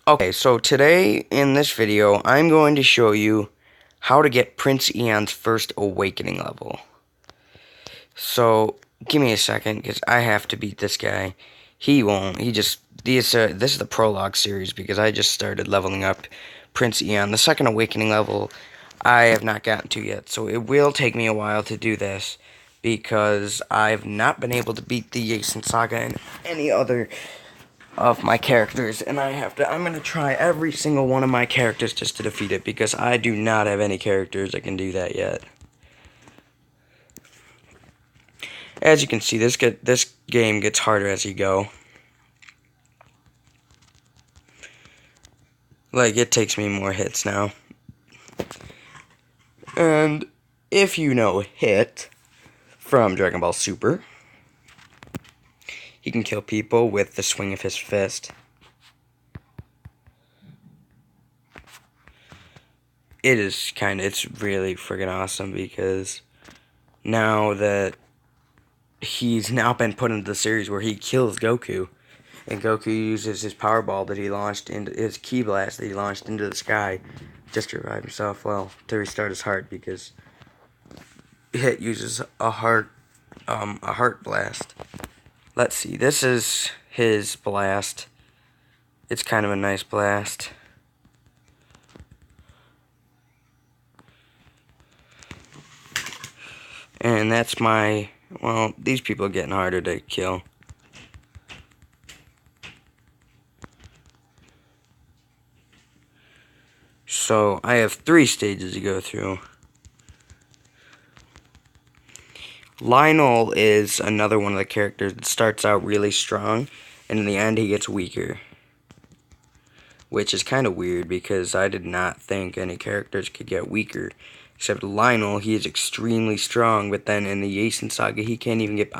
Okay, so today in this video, I'm going to show you how to get Prince Eon's first awakening level. So, give me a second, because I have to beat this guy. He won't. This is the prologue series, because I just started leveling up Prince Eon. The second awakening level, I have not gotten to yet, so it will take me a while to do this, because I've not been able to beat the Yasen Saga and any other of my characters, and I'm gonna try every single one of my characters just to defeat it, because I do not have any characters that can do that yet. As you can see, this game gets harder as you go. Like, it takes me more hits now. And if you know Hit from Dragon Ball Super, he can kill people with the swing of his fist. It's really friggin' awesome, because now that he's now been put into the series where he kills Goku, and Goku uses his power ball that he launched into his ki blast that he launched into the sky just to revive himself, well, to restart his heart, because Hit uses a heart blast. Let's see, this is his blast. It's kind of a nice blast. And that's my, well, these people are getting harder to kill. So, I have 3 stages to go through. Lionel is another one of the characters that starts out really strong, and in the end he gets weaker. Which is kind of weird, because I did not think any characters could get weaker. Except Lionel, he is extremely strong, but then in the Yasen Saga, I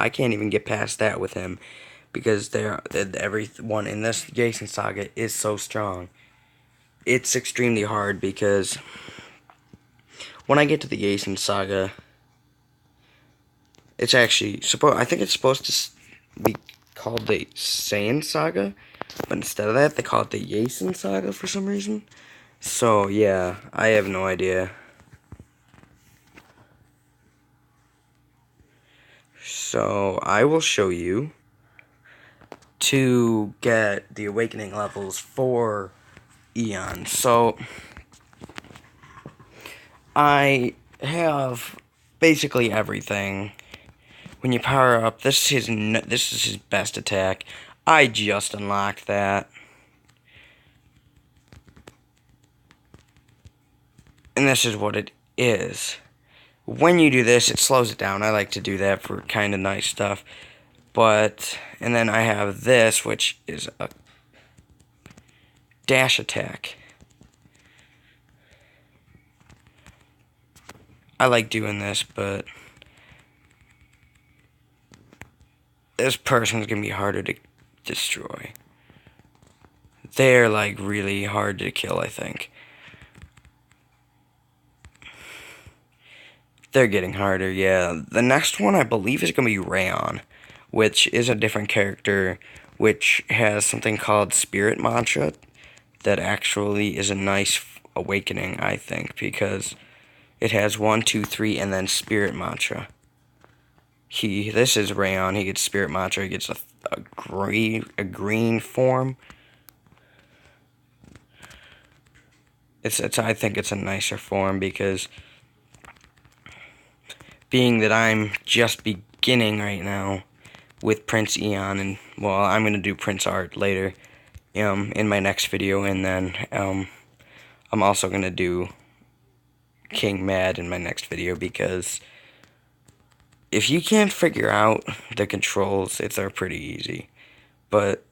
can't even get past that with him, because everyone in this Yasen Saga is so strong. It's extremely hard, because when I get to the Yasen Saga, it's actually I think it's supposed to be called the Saiyan Saga, but instead of that, they call it the Yasen Saga for some reason. So yeah, I have no idea. So I will show you to get the awakening levels for Eon. So I have basically everything. When you power up, this is his best attack. I just unlocked that. And this is what it is. When you do this, it slows it down. I like to do that for kind of nice stuff. And then I have this, which is a dash attack. I like doing this, but this person's gonna be harder to destroy. They're like really hard to kill, I think. They're getting harder, yeah. The next one I believe is gonna be Rayon, which is a different character, which has something called Spirit Mantra that actually is a nice awakening, I think, because it has 1, 2, 3, and then Spirit Mantra. This is Rayon. He gets Spirit Mantra. He gets a green form. I think it's a nicer form, because being that I'm just beginning right now with Prince Eon, and well, I'm gonna do Prince Art later, in my next video, and then I'm also gonna do King Mad in my next video, because if you can't figure out the controls, they're pretty easy. But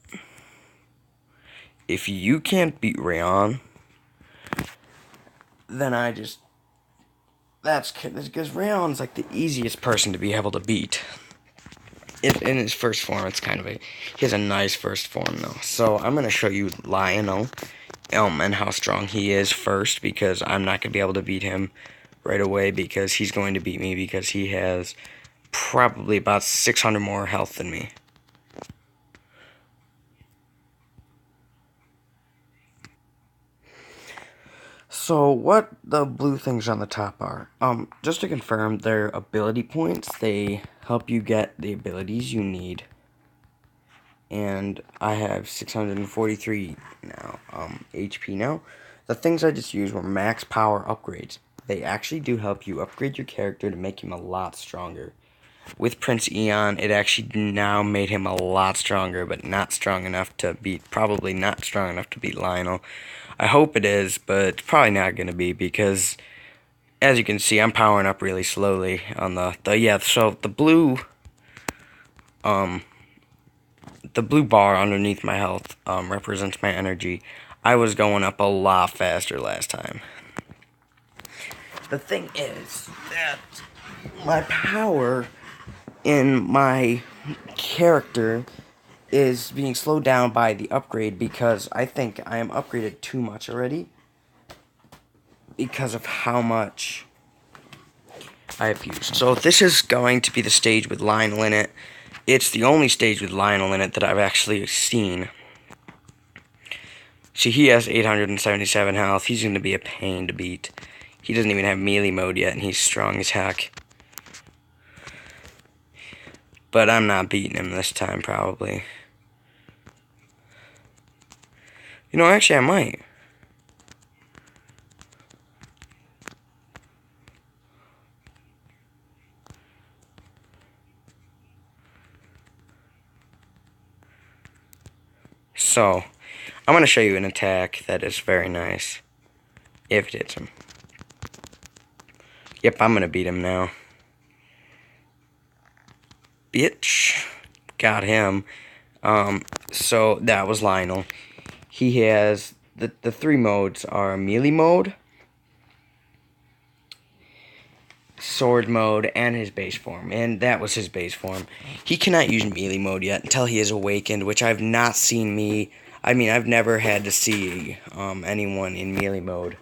if you can't beat Rayon, then that's because Rayon's like the easiest person to be able to beat. In his first form, he has a nice first form though. So I'm gonna show you Lionel, and how strong he is first, because I'm not gonna be able to beat him right away, because he's going to beat me, because he has probably about 600 more health than me. So what the blue things on the top are, just to confirm, they're ability points. They help you get the abilities you need. And I have 643 now, HP now. The things I just used were max power upgrades. They actually do help you upgrade your character to make him a lot stronger. With Prince Eon, it actually now made him a lot stronger, but not strong enough to beat, probably not strong enough to beat Lionel. I hope it is, but it's probably not going to be, because, as you can see, I'm powering up really slowly on so the blue bar underneath my health, represents my energy. I was going up a lot faster last time. The thing is that my power in my character is being slowed down by the upgrade, because I think I am upgraded too much already because of how much I have used. So this is going to be the stage with Lionel in it. It's the only stage with Lionel in it that I've actually seen. See, he has 877 health. He's going to be a pain to beat. He doesn't even have melee mode yet, and he's strong as heck. But I'm not beating him this time, probably. You know, actually, I might. So, I'm going to show you an attack that is very nice. If it hits him. Yep, I'm going to beat him now. Bitch. Got him. So, that was Lionel. He has, the three modes are melee mode, sword mode, and his base form. And that was his base form. He cannot use melee mode yet until he is awakened, which I've not seen I've never had to see anyone in melee mode.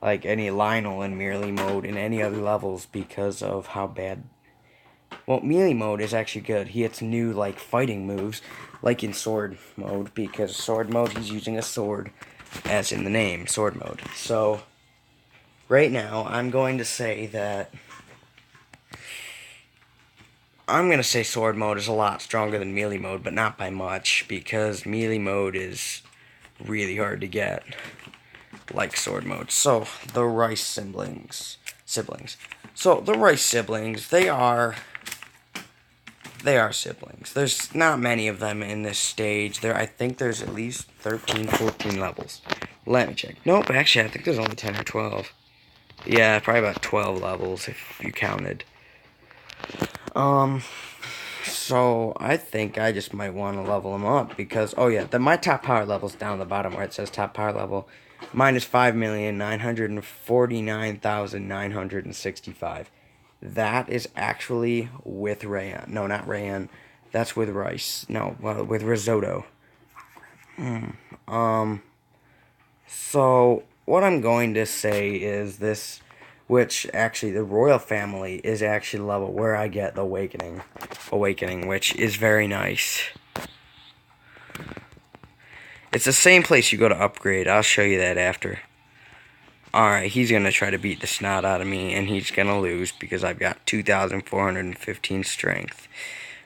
Like any Lionel in melee mode in any other levels, because of how bad. Well, melee mode is actually good. He hits new, like, fighting moves, like in sword mode, because sword mode, he's using a sword, as in the name, sword mode. So, right now, I'm going to say sword mode is a lot stronger than melee mode, but not by much, because melee mode is really hard to get, like sword mode. So, the Rice siblings. So, the Rice siblings, they are siblings. There's not many of them in this stage. I think there's at least 13, 14 levels. Let me check. Nope, actually, I think there's only 10 or 12. Yeah, probably about 12 levels if you counted. So I think I just might want to level them up, because, oh yeah, my top power level's down the bottom where it says top power level. Mine is 5,949,965. That is actually with Rayan. No, not Rayan. That's with Rice. No, with Risotto. So, what I'm going to say is this, which actually the royal family is actually the level where I get the awakening, which is very nice. It's the same place you go to upgrade. I'll show you that after. Alright, he's going to try to beat the snot out of me, and he's going to lose because I've got 2,415 strength,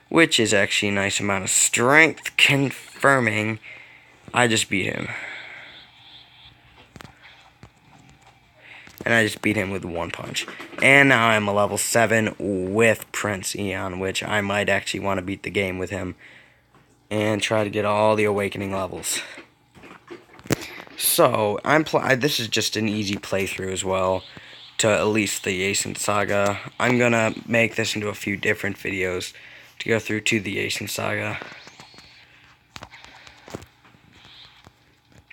which is actually a nice amount of strength, confirming I just beat him. And I just beat him with one punch. And now I'm a level 7 with Prince Eon, which I might actually want to beat the game with him and try to get all the awakening levels. So, this is just an easy playthrough as well, to at least the Ancient Saga. I'm gonna make this into a few different videos to go through to the Ancient Saga,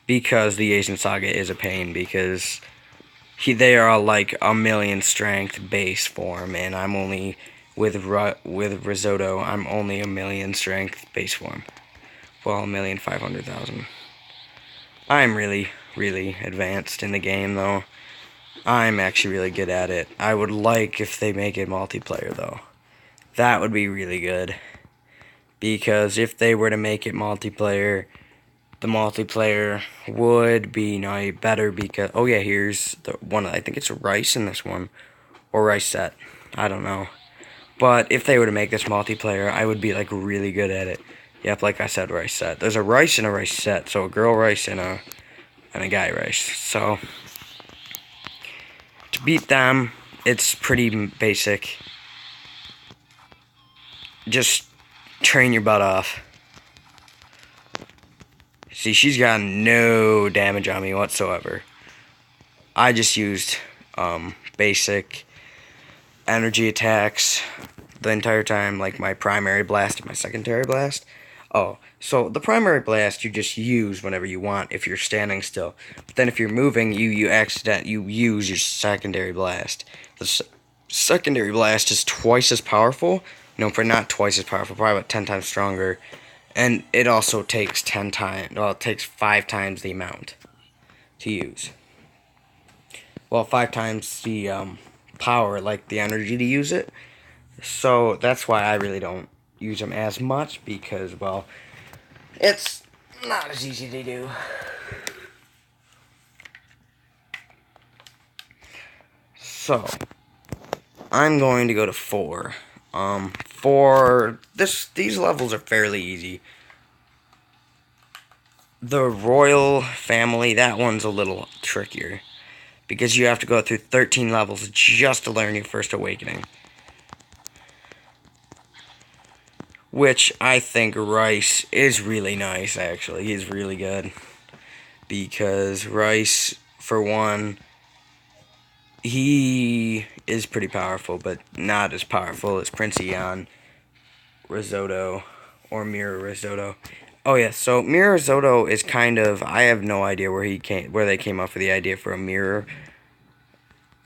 because the Ancient Saga is a pain, because they are like a million strength base form, and I'm only, with Risotto, I'm only a million strength base form. Well, 1,500,000. I'm really, really advanced in the game, though. I'm actually really good at it. I would like if they make it multiplayer, though. That would be really good. Because if they were to make it multiplayer, the multiplayer would be better because, oh yeah, here's the one. I think it's rice in this one, or rice set. I don't know. But if they were to make this multiplayer, I would be like really good at it. Yep, like I said, rice set. There's a rice and a rice set, so a girl rice and a guy rice. So to beat them, it's pretty basic. Just train your butt off. See, she's got no damage on me whatsoever. I just used basic energy attacks the entire time, like my primary blast and my secondary blast. Oh, so the primary blast you just use whenever you want if you're standing still. But then if you're moving, you use your secondary blast. The secondary blast is twice as powerful. No, for not twice as powerful, probably about 10 times stronger. And it also takes 10 times, well, it takes 5 times the amount to use. Well, 5 times the power, like the energy to use it. So that's why I really don't use them as much because, well, it's not as easy to do. So I'm going to go to 4. For these levels are fairly easy. The royal family, that one's a little trickier because you have to go through 13 levels just to learn your first awakening. Which I think Rice is really nice, actually. He's really good. Because Rice, for one, he is pretty powerful, but not as powerful as Princ Risotto or Mirror Risotto. Oh yeah, so Mirror Risotto is kind of, I have no idea where they came up with the idea for a mirror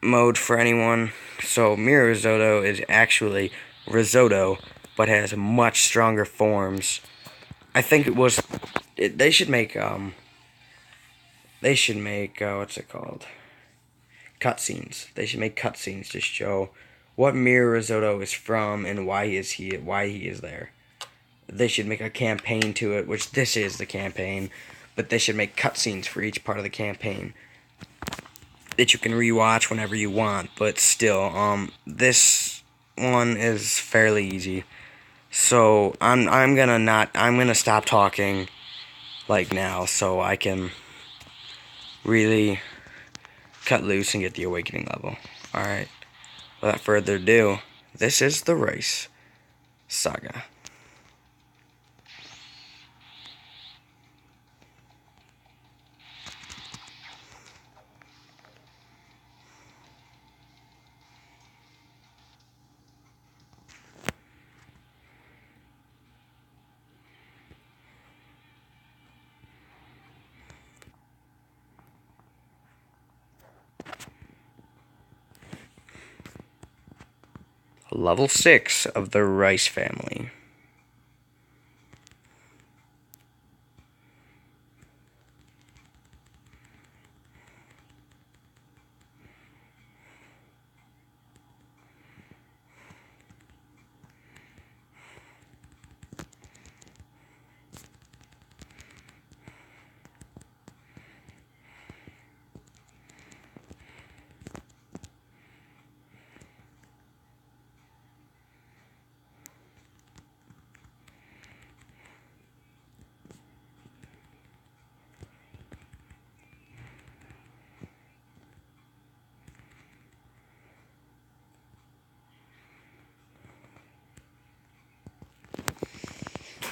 mode for anyone. So Mirror Risotto is actually risotto, but has much stronger forms. I think they should make what's it called? Cutscenes. They should make cutscenes to show what Mirror Risotto is from and why he is there. They should make a campaign to it, which this is the campaign, but they should make cutscenes for each part of the campaign that you can rewatch whenever you want. But still, this one is fairly easy. So I'm gonna stop talking like now so I can really cut loose and get the awakening level. Alright, without further ado, this is the Rice Saga. Level 6 of the Rice family.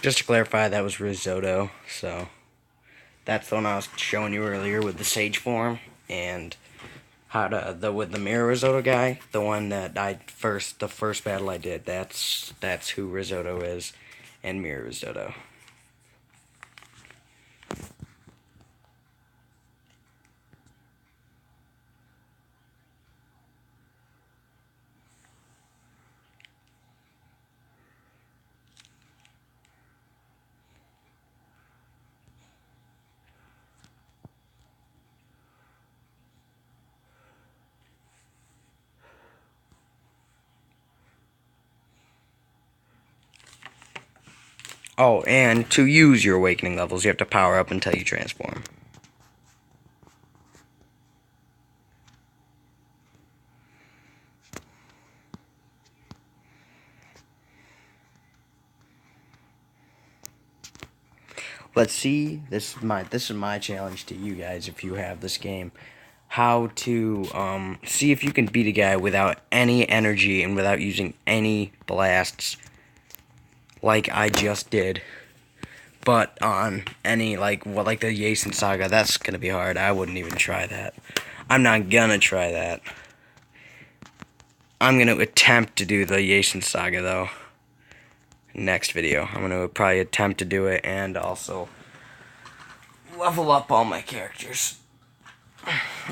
Just to clarify, that was risotto, so that's the one I was showing you earlier with the sage form, and with the mirror risotto guy, the one that the first battle I did, that's who risotto is, and mirror risotto. Oh, and to use your awakening levels, you have to power up until you transform. Let's see. This is my challenge to you guys. If you have this game, how to see if you can beat a guy without any energy and without using any blasts, like I just did. But on any like the Yasen Saga, that's gonna be hard. I wouldn't even try that. I'm not gonna try that. I'm gonna attempt to do the Yasen Saga though. Next video, I'm gonna probably attempt to do it and also level up all my characters.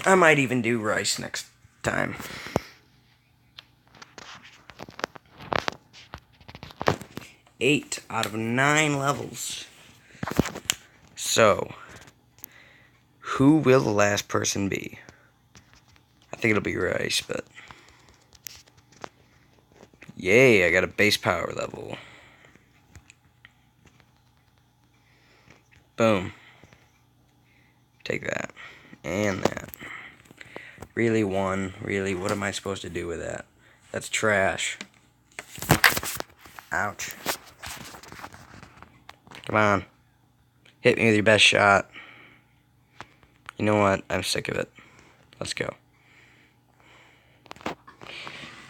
I might even do Rice next time. 8 out of 9 levels. So, who will the last person be? I think it'll be Rice, but yay, I got a base power level. Boom. Take that. And that. Really one. Really, what am I supposed to do with that? That's trash. Ouch. Come on. Hit me with your best shot. You know what? I'm sick of it. Let's go.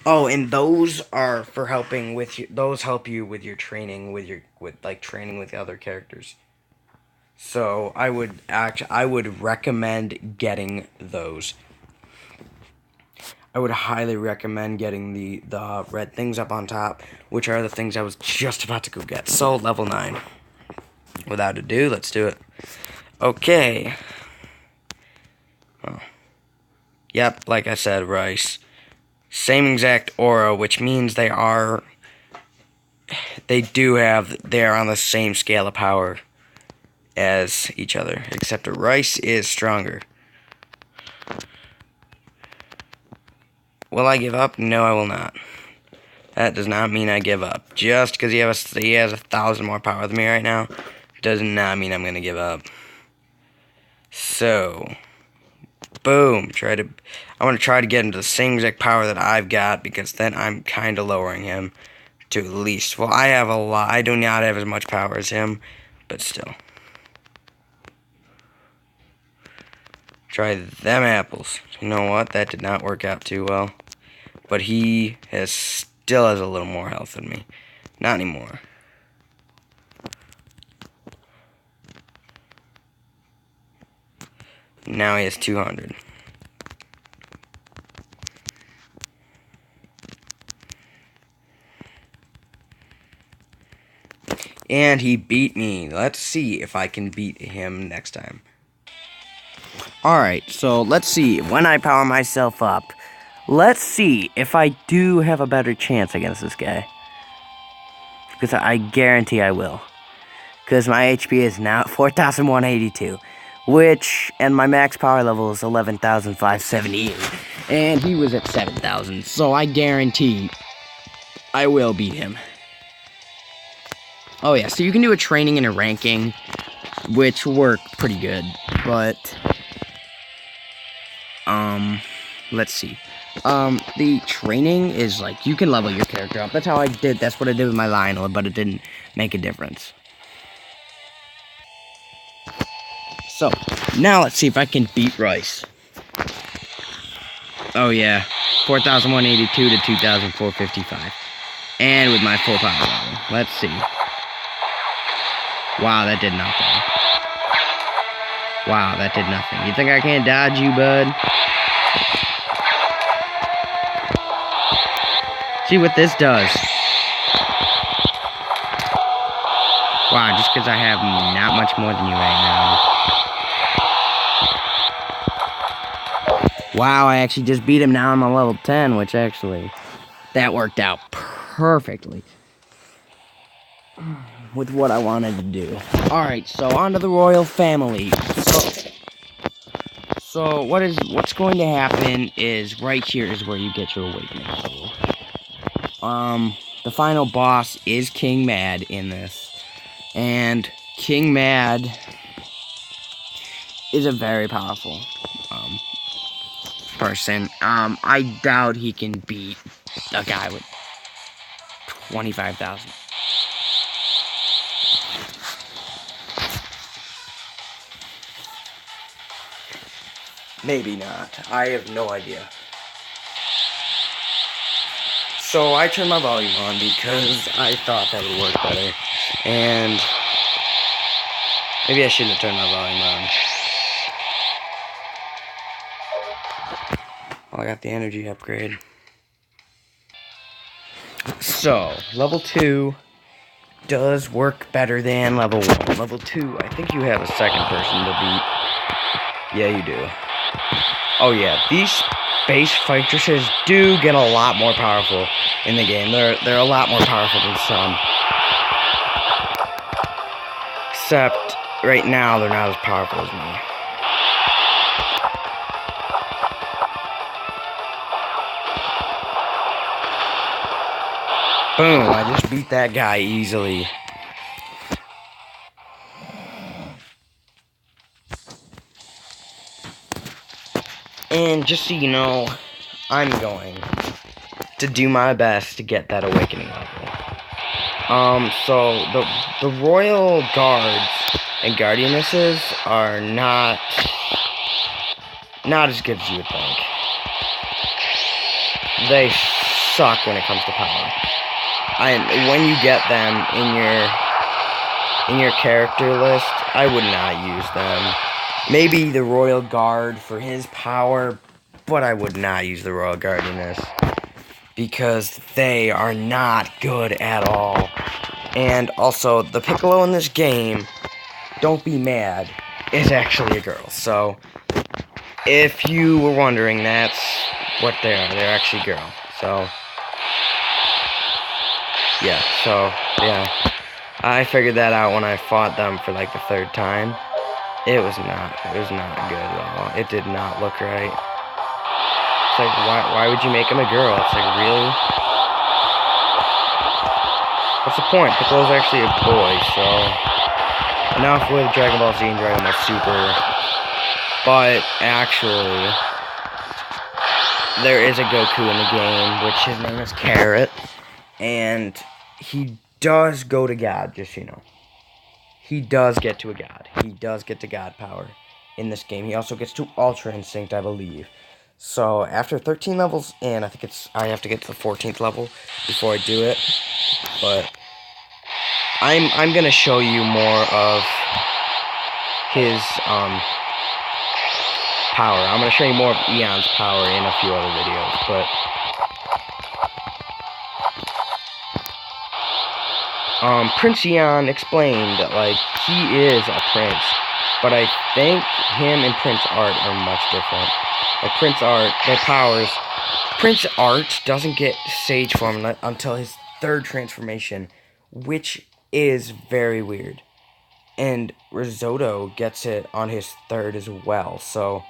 Oh, and those are for helping with you. Those help you with your training, with training with other characters. So I would recommend getting those. I would highly recommend getting the red things up on top, which are the things I was just about to go get. So level 9. Without ado, let's do it. Okay. Oh. Yep, like I said, Rice. Same exact aura, which means they are on the same scale of power as each other, except Rice is stronger. Will I give up? No, I will not. That does not mean I give up. Just because he has 1,000 more power than me right now, does not mean I'm gonna give up. So, boom. I want to try to get him to the same exact power that I've got, because then I'm kind of lowering him to at least. Well, I have a lot. I do not have as much power as him, but still. Try them apples. You know what? That did not work out too well. But he still has a little more health than me. Not anymore. Now he has 200. And he beat me. Let's see if I can beat him next time. Alright, so let's see. When I power myself up, let's see if I do have a better chance against this guy. Because I guarantee I will. Because my HP is now 4,182. And my max power level is 11,578. And he was at 7,000. So I guarantee I will beat him. Oh yeah, so you can do a training and a ranking, which work pretty good. But, let's see. The training is like, you can level your character up. That's what I did with my Lionel, but it didn't make a difference. So, now let's see if I can beat Rice. Oh yeah, 4,182 to 2,455. And with my full power level. Let's see. Wow, that did nothing. Wow, that did nothing. You think I can't dodge you, bud? See what this does. Wow, just because I have not much more than you right now. Wow, I actually just beat him. Now I'm on level 10, which actually, that worked out perfectly with what I wanted to do. Alright, so on to the royal family. So what's going to happen is right here is where you get your awakening level. The final boss is King Mad in this. And King Mad is a very powerful person. I doubt he can beat a guy with 25,000. Maybe not. I have no idea. So I turned my volume on because I thought that would work better. And maybe I shouldn't have turned my volume on. Oh, I got the energy upgrade. So, level 2 does work better than level 1. Level 2, I think you have a second person to beat. Yeah, you do. Oh yeah, these space fightresses do get a lot more powerful in the game. They're a lot more powerful than some. Except, right now, they're not as powerful as me. Boom, I just beat that guy easily. And just so you know, I'm going to do my best to get that awakening level. So the royal guards and guardianesses are not as good as you would think. They suck when it comes to power. When you get them in your character list, I would not use them. Maybe the Royal Guard for his power, but I would not use the Royal Guardianess because they are not good at all. And also, the Piccolo in this game, don't be mad, is actually a girl. So, if you were wondering, that's what they are. They're actually a girl. So, yeah, I figured that out when I fought them for like the third time. It was not good at all. It did not look right. It's like, why would you make him a girl? It's like, really? What's the point? Piccolo's actually a boy, so enough with Dragon Ball Z and Dragon Ball Super. But actually, there is a Goku in the game, which his name is Carrot. And he does go to God, just so you know. He does get to a God. He does get to God power in this game. He also gets to Ultra Instinct, I believe. So, after 13 levels in, I have to get to the 14th level before I do it. But I'm gonna show you more of his power. I'm gonna show you more of Eon's power in a few other videos, but Prince Eon explained that, like, he is a prince, but I think him and Prince Art are much different. Like, Prince Art, their powers, Prince Art doesn't get Sage form until his third transformation, which is very weird. And Risotto gets it on his third as well, so,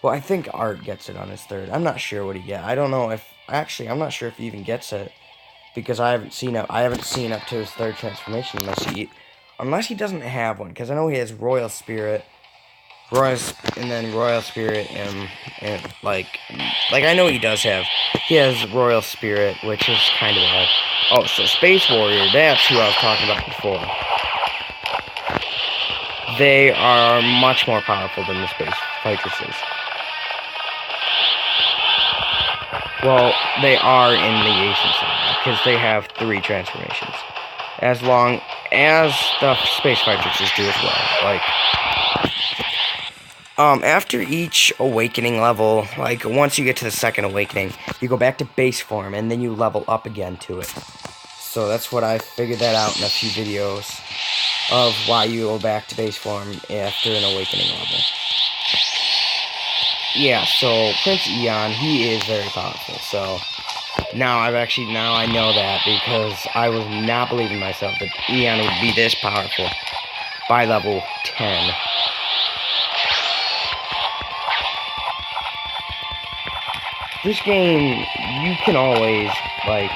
well, I think Art gets it on his third. I'm not sure what he gets. I don't know if, actually, I'm not sure if he even gets it. Because I haven't seen up to his third transformation unless he doesn't have one. Because I know he has Royal Spirit, and then Royal Spirit, and like I know he does have. He has Royal Spirit, which is kind of bad. Oh, so Space Warrior, that's who I was talking about before. They are much more powerful than the Space Fightresses. Well, they are in the Asian side, because they have 3 transformations. As long as the Space Fightresses do as well. Like, after each awakening level, like, once you get to the second awakening, you go back to base form, and then you level up again to it. So that's what I figured that out in a few videos of why you go back to base form after an awakening level. Yeah, so Prince Eon, he is very powerful, so now I know that because I was not believing myself that Eon would be this powerful by level 10. This game, you can always, like,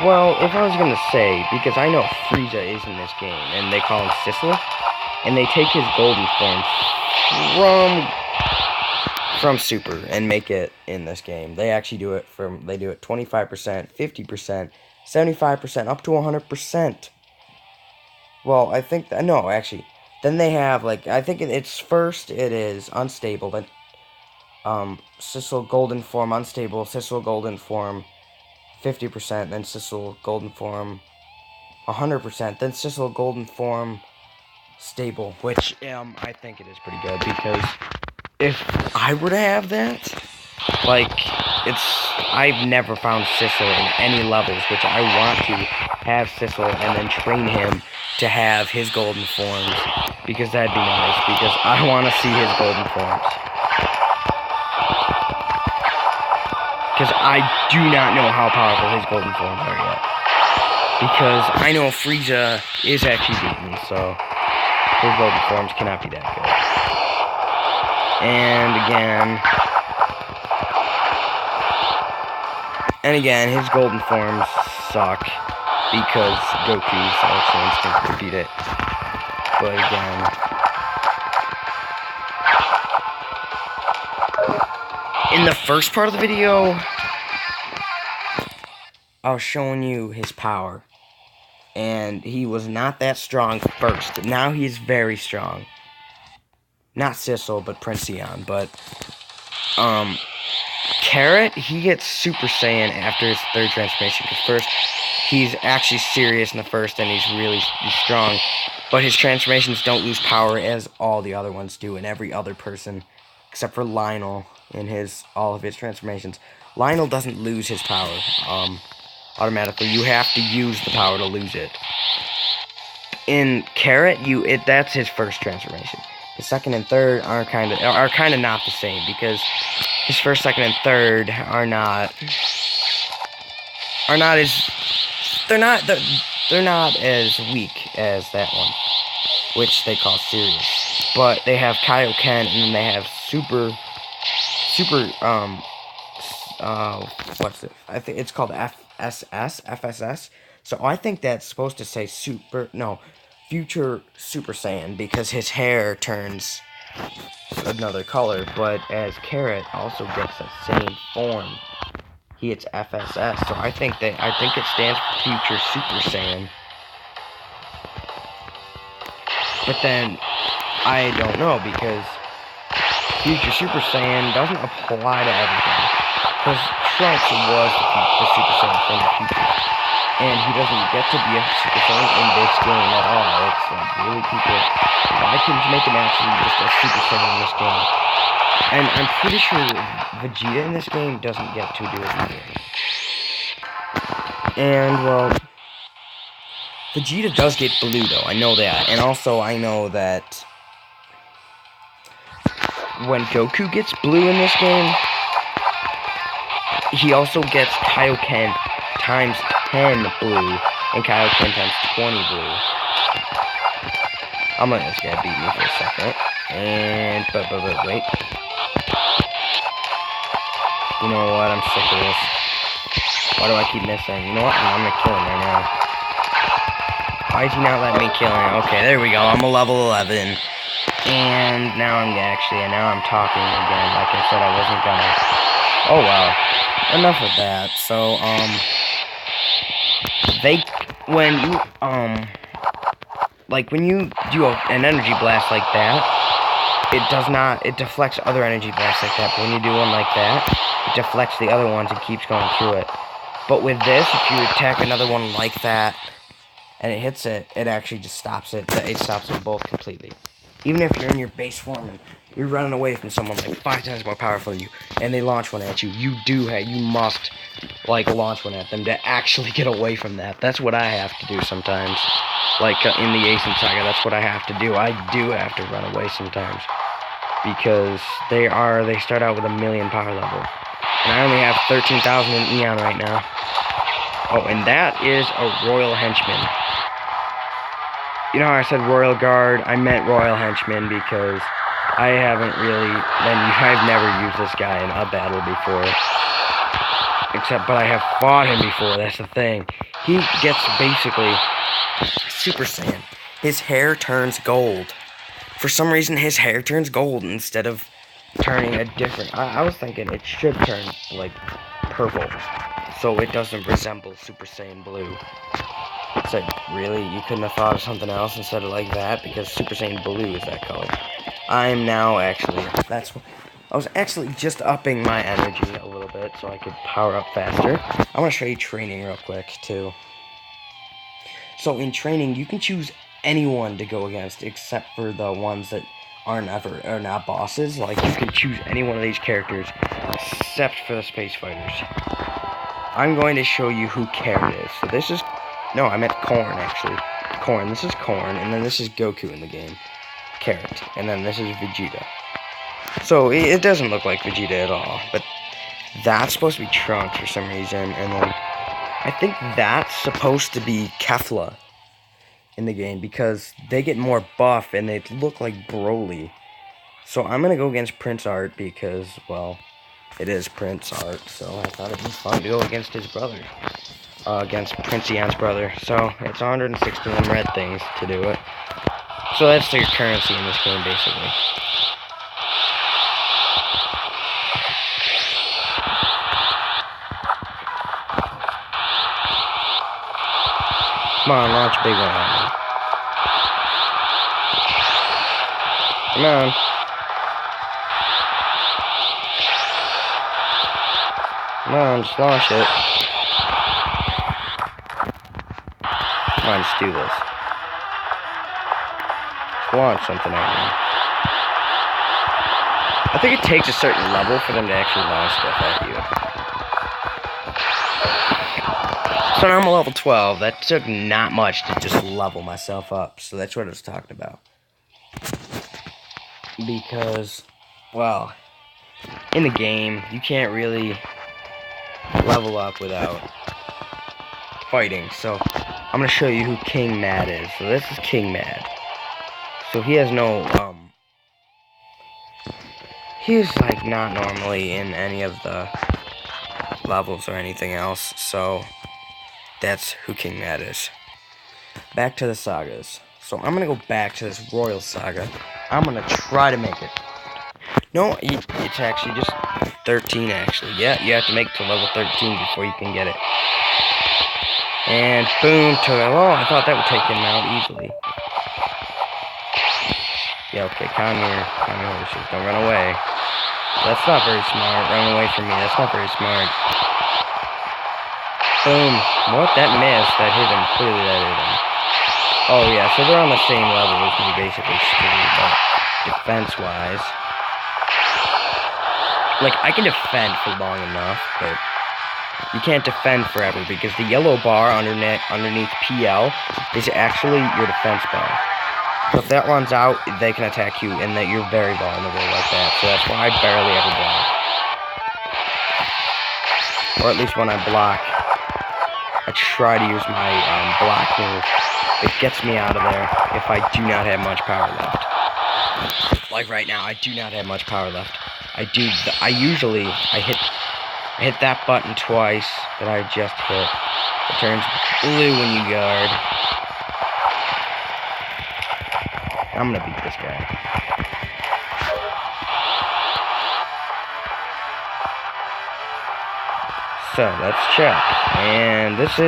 Well, if I was gonna say, because I know Frieza is in this game, and they call him Sissel, and they take his golden form from Super and make it in this game. They actually do it 25%, 50%, 75%, up to 100%. Well, I think no, actually, then they have like I think it's first it is unstable, then Sissel golden form unstable, Sissel golden form 50%, then Sissel golden form 100%, then Sissel golden form stable, which I think it is pretty good, because if I were to have that, like, I've never found Sissel in any levels, which I want to have Sissel and then train him to have his golden forms, because that'd be nice, because I want to see his golden forms. Because I do not know how powerful his golden forms are yet. Because I know Frieza is actually beaten, so his golden forms cannot be that good. And again, his golden forms suck, because Goku's Ultra Instinct would beat it. But again, in the first part of the video, I was showing you his power, and he was not that strong first. Now he is very strong. Not Sissel, but Princ. But Carrot, he gets Super Saiyan after his third transformation, because first he's actually serious in the first, and he's strong, but his transformations don't lose power as all the other ones do, and every other person, except for Lionel in all of his transformations. Lionel doesn't lose his power automatically. You have to use the power to lose it. In Carrot, that's his first transformation. His second and third are kind of not the same, because his first, second, and third are not as they're not as weak as that one, which they call Sirius. But they have Kaioken, and then they have super what's it? I think it's called FSS. So I think that's supposed to say future Super Saiyan, because his hair turns another color, but as Carrot also gets the same form, he gets FSS. So I think it stands for Future Super Saiyan. But then I don't know, because Future Super Saiyan doesn't apply to everything, because Trunks was the Super Saiyan from the future, and he doesn't get to be a Super Saiyan in this game at all. It's like, really, people, why couldn't you make him actually just a Super Saiyan in this game? And I'm pretty sure Vegeta in this game doesn't get to do it either. And, well, Vegeta does get blue, though. I know that. And also, I know that when Goku gets blue in this game, he also gets Kaioken times 10 blue, and Kaioken times 20 blue. I'm letting this guy beat me for a second. And, but wait. You know what, I'm sick of this. Why do I keep missing? You know what, I'm gonna kill him right now. Why did you not let me kill him? Okay, there we go, I'm a level 11. And now I'm talking again, like I said I wasn't gonna. Oh well. Enough of that. So, when you do an energy blast like that, it deflects other energy blasts like that, but when you do one like that, it deflects the other ones and keeps going through it. But with this, if you attack another one like that, and it hits it, it actually just stops it. It stops them both completely. Even if you're in your base form and you're running away from someone like 5 times more powerful than you, and they launch one at you, you must, like, launch one at them to actually get away from that. That's what I have to do sometimes. Like, in the Ace Saga, that's what I have to do. I do have to run away sometimes, because they start out with 1,000,000 power level. And I only have 13,000 in Eon right now. Oh, and that is a Royal Henchman. You know how I said Royal Guard? I meant Royal Henchman, because I've never used this guy in a battle before. But I have fought him before, that's the thing. he gets basically Super Saiyan. His hair turns gold. For some reason, his hair turns gold instead of turning a different... I was thinking it should turn, like, purple, so it doesn't resemble Super Saiyan Blue. It's like, really? You couldn't have thought of something else instead of like that? Because Super Saiyan Blue is that color. I'm now actually... I was actually just upping my energy a little bit so I could power up faster. I want to show you training real quick, too. So in training, you can choose anyone to go against except for the ones that are not bosses. Like, you can choose any one of these characters except for the space fighters. I'm going to show you who Carrot is. So this is... No, I meant Corn, actually. Corn. This is Corn, and then this is Goku in the game. Carrot. And then this is Vegeta. So it doesn't look like Vegeta at all, but that's supposed to be Trunks for some reason, and then I think that's supposed to be Kefla in the game, because they get more buff and they look like Broly. So I'm going to go against Prince Art because, well, it is Prince Art, so I thought it'd be fun to go against his brother. Against Prince Ian's brother. So it's 116 red things to do it. So that's their currency in this game, basically. Come on, launch a big one at me. Come on. Come on, just launch it. Come on, just do this. Just launch something at me. I think it takes a certain level for them to actually launch stuff at you. So now I'm a level 12. That took not much to just level myself up. So that's what I was talking about. Because, well, in the game, you can't really level up without fighting. So I'm going to show you who King Mad is. So this is King Mad. So he has no, he's like not normally in any of the levels or anything else. So that's who King Mad is. Back to the sagas. So I'm going to go back to this Royal Saga. I'm going to try to make it. No, it's actually just 13, actually. Yeah, you have to make it to level 13 before you can get it. And boom, oh, I thought that would take him out easily. Yeah, okay, calm your horses. Don't run away. That's not very smart. Run away from me. That's not very smart. Boom. What? That missed. That hit him. Clearly that hit him. Oh, yeah, so they're on the same level as me, basically, but defense-wise. Like, I can defend for long enough, but you can't defend forever, because the yellow bar underneath PL is actually your defense bar. So if that runs out, they can attack you, and that you're very vulnerable like that. So that's why I barely ever block. Or at least when I block, I try to use my block move. It gets me out of there if I do not have much power left. Like right now, I do not have much power left. I hit that button twice that I just hit. It turns blue when you guard. I'm gonna beat this guy. So let's check. And these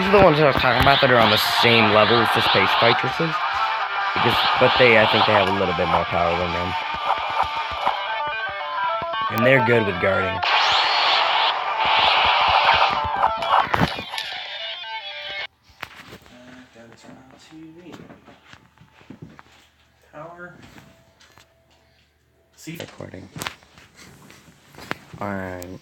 are the ones that I was talking about that are on the same level as the space fightresses. But I think they have a little bit more power than them. And they're good with guarding. That's on TV. Power. See. Recording. Alright.